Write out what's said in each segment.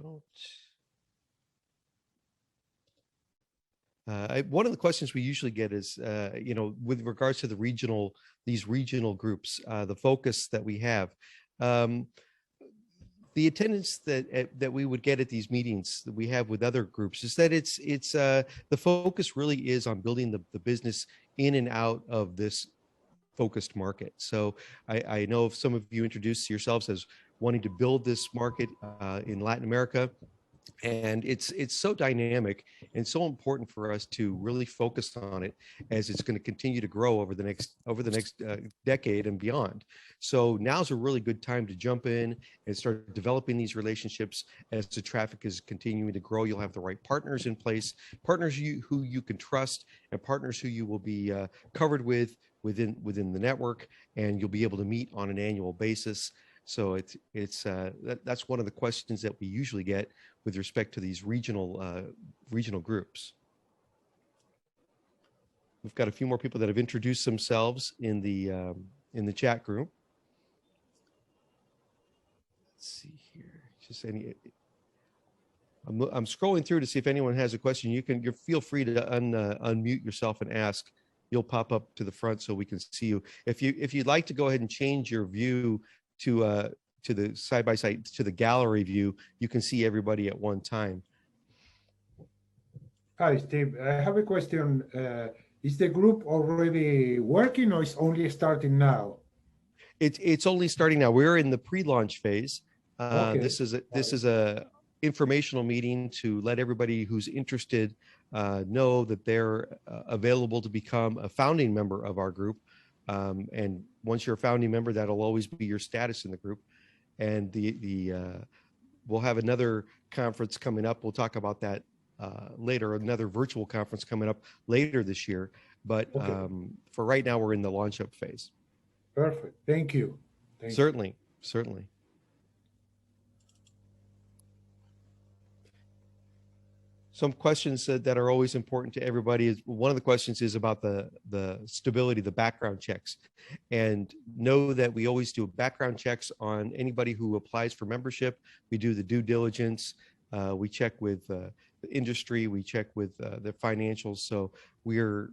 don't. One of the questions we usually get is, with regards to these regional groups, the focus that we have, the attendance that we would get at these meetings that we have with other groups is that it's the focus really is on building the business in and out of this focused market. So I know if some of you introduced yourselves as wanting to build this market in Latin America. And it's so dynamic and so important for us to really focus on it as it's going to continue to grow over the next decade and beyond. So now's a really good time to jump in and start developing these relationships. As the traffic is continuing to grow, you'll have the right partners in place, partners who you can trust, and partners who you will be covered within the network, and you'll be able to meet on an annual basis. So that's one of the questions that we usually get with respect to these regional groups. We've got a few more people that have introduced themselves in the chat group. Let's see here. I'm scrolling through to see if anyone has a question. You feel free to unmute yourself and ask. You'll pop up to the front so we can see you. If you'd like to go ahead and change your view to the side-by-side, to the gallery view, you can see everybody at one time. Hi, Steve. I have a question. Is the group already working, or is only starting now? It's only starting now. We're in the pre-launch phase. Okay. This is a informational meeting to let everybody who's interested know that they're available to become a founding member of our group. And once you're a founding member, that'll always be your status in the group. And we'll have another conference coming up. We'll talk about that later, another virtual conference coming up later this year. But okay. For right now, we're in the launch up phase. Perfect. Thank you. Certainly. Some questions that are always important to everybody is, one of the questions is about the stability, the background checks. And know that we always do background checks on anybody who applies for membership. We do the due diligence. We check with the industry. We check with the financials. So we're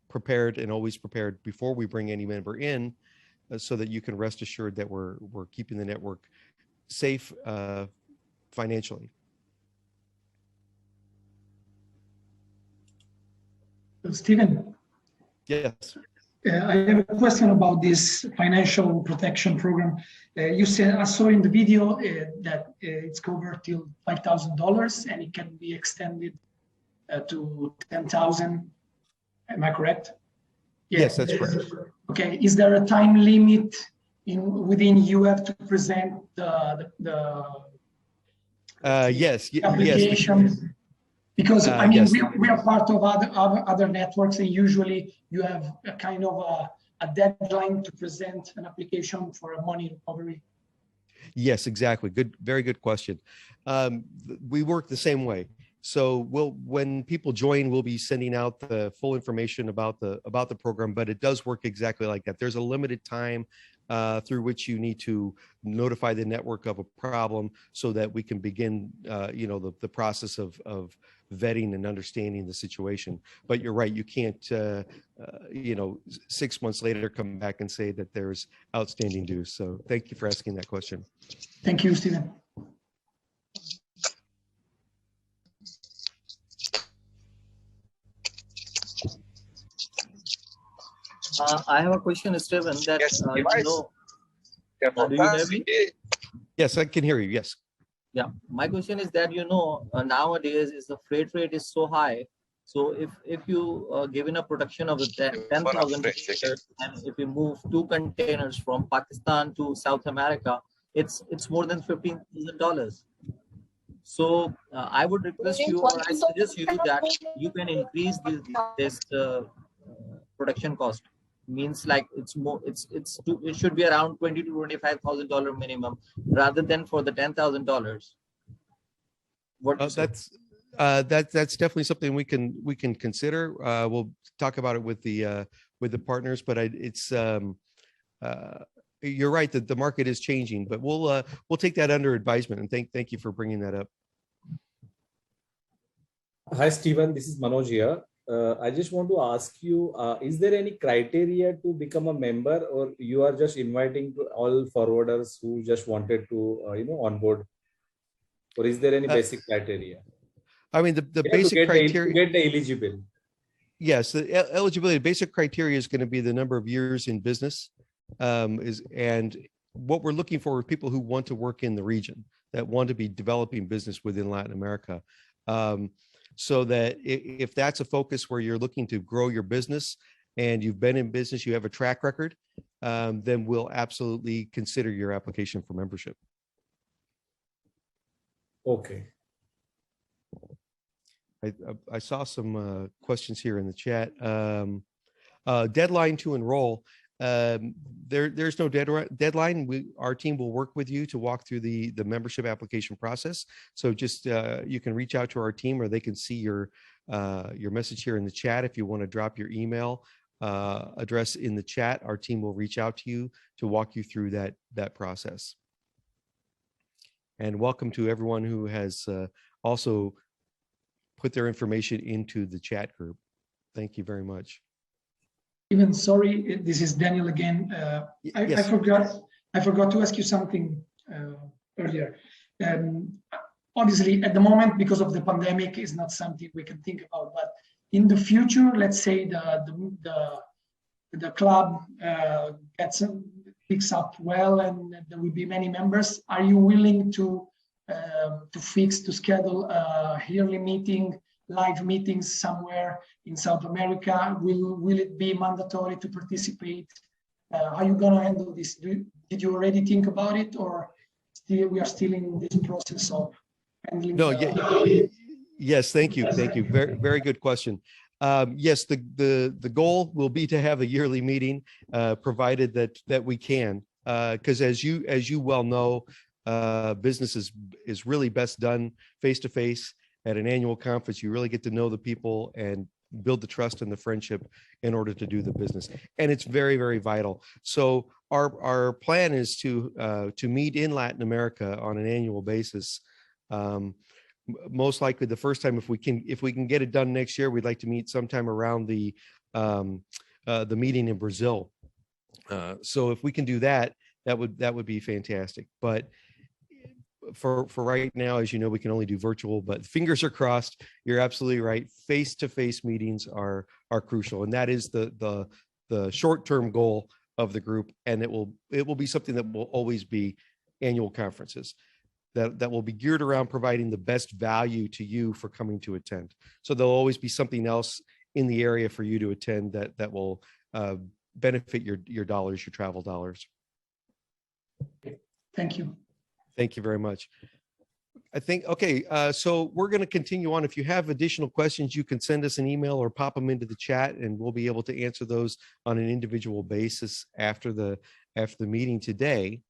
prepared and always prepared before we bring any member in, so that you can rest assured that we're keeping the network safe financially. Stephen. Yes. I have a question about this financial protection program. You said, I saw in the video that it's covered till $5,000 and it can be extended to 10,000. Am I correct? Yeah. Yes, that's correct. Okay. Is there a time limit within you have to present the yes. application? Yes. Because I mean, yes. we are part of other networks, and usually you have a kind of a deadline to present an application for a money recovery. Yes, exactly. Very good question. We work the same way. So when people join, we'll be sending out the full information about the program, but it does work exactly like that. There's a limited time through which you need to notify the network of a problem so that we can begin, the process of vetting and understanding the situation. But you're right, you can't, 6 months later come back and say that there's outstanding dues. So thank you for asking that question. Thank you, Stephen. I have a question, Stephen, that yes, do you hear me? Yes, I can hear you. Yes. Yeah, my question is that, nowadays is the freight rate is so high. So if you given a production of 10,000 and if you move 2 containers from Pakistan to South America, it's more than $15,000. So I would request you, or I suggest you that you can increase this production cost. Means like it should be around $20,000 to $25,000 minimum rather than for the $10,000. What that's definitely something we can consider. We'll talk about it with the partners, but you're right that the market is changing, but we'll take that under advisement, and thank you for bringing that up. Hi, Stephen. This is Manoj here. I just want to ask you, is there any criteria to become a member, or you are just inviting to all forwarders who just wanted to, onboard? Or is there any basic criteria? I mean, the basic criteria. To get the eligible. Yes, the eligibility, basic criteria is going to be the number of years in business, and what we're looking for are people who want to work in the region, that want to be developing business within Latin America. So that if that's a focus where you're looking to grow your business and you've been in business, you have a track record, then we'll absolutely consider your application for membership. Okay. I saw some questions here in the chat. Deadline to enroll. There's no deadline. Our team will work with you to walk through the membership application process. So just you can reach out to our team, or they can see your message here in the chat. If you want to drop your email address in the chat, our team will reach out to you to walk you through that process. And welcome to everyone who has also put their information into the chat group. Thank you very much. Even sorry, this is Daniel again. Yes. I forgot to ask you something earlier. Obviously, at the moment, because of the pandemic, is not something we can think about. But in the future, let's say the club picks up well, and there will be many members. Are you willing to schedule a yearly meeting, live meetings somewhere in South America? Will it be mandatory to participate? How are you going to handle this? Did you already think about it, or we are still in this process of handling? No, yes, thank you. Very, very good question. Yes, the goal will be to have a yearly meeting, provided that we can, because as you well know, business is really best done face to face. At an annual conference, you really get to know the people and build the trust and the friendship in order to do the business, and it's very, very vital. So our plan is to meet in Latin America on an annual basis. Most likely, the first time, if we can get it done next year, we'd like to meet sometime around the meeting in Brazil. So if we can do that, that would be fantastic. But for right now, as you know, we can only do virtual, but fingers are crossed. You're absolutely right. Face-to-face meetings are crucial, and that is the short-term goal of the group. And it will be something that will always be annual conferences that will be geared around providing the best value to you for coming to attend. So there'll always be something else in the area for you to attend that will benefit your dollars, your travel dollars. Thank you. Thank you very much. I think, okay, so we're going to continue on. If you have additional questions, you can send us an email or pop them into the chat, and we'll be able to answer those on an individual basis after the meeting today.